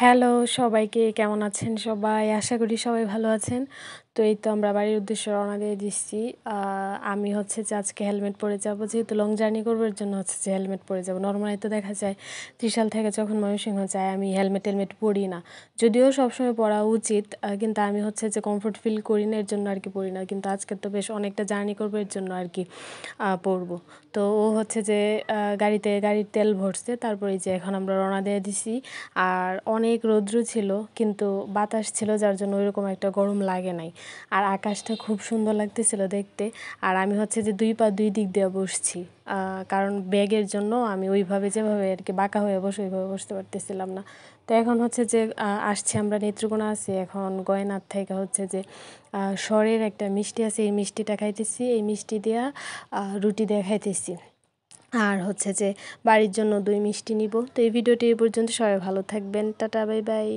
Hello সবাইকে, কেমন আছেন সবাই? আশা করি সবাই ভালো আছেন। তো এই তো আমরা বাড়ির উদ্দেশ্যে রওনা দিয়ে দিচ্ছি। আমি হচ্ছে যে আজকে হেলমেট পরে যাব, যেহেতু লং জার্নি করবো, এর জন্য হচ্ছে যে হেলমেট পরে যাব। নর্মালি তো দেখা যায় ত্রিশাল থেকে যখন ময়মনসিংহ যায় আমি হেলমেট পরি না, যদিও সবসময় পরা উচিত, কিন্তু আমি হচ্ছে যে কমফোর্ট ফিল করি না, এর জন্য আর কি পরি না। কিন্তু আজকে তো বেশ অনেকটা জার্নি করবো, এর জন্য আর কি পরবো। তো ও হচ্ছে যে গাড়ির তেল ভরছে, তারপরে যে এখন আমরা রওনা দিয়ে দিছি। আর অনেক রৌদ্র ছিল, কিন্তু বাতাস ছিল, যার জন্য ওইরকম একটা গরম লাগে নাই। আর আকাশটা খুব সুন্দর লাগতেছিল দেখতে। আর আমি হচ্ছে যে দুই দিক দিয়ে বসছি, কারণ ব্যাগের জন্য আমি ওইভাবে যেভাবে আর কি বাঁকা হয়ে বসে ওইভাবে বসতে পারতেছিলাম না। তো এখন হচ্ছে যে আসছি আমরা নেত্রকোনা আছি, এখন গয়নার থেকে হচ্ছে যে স্বরের একটা মিষ্টি আছে, এই মিষ্টিটা খাইতেছি, এই মিষ্টি দিয়া রুটি দিয়ে খাইতেছি। আর হচ্ছে যে বাড়ির জন্য 2 মিষ্টি নিব। তো এই ভিডিওটি এই পর্যন্ত, সবাই ভালো থাকবেন, টাটা বাই বাই।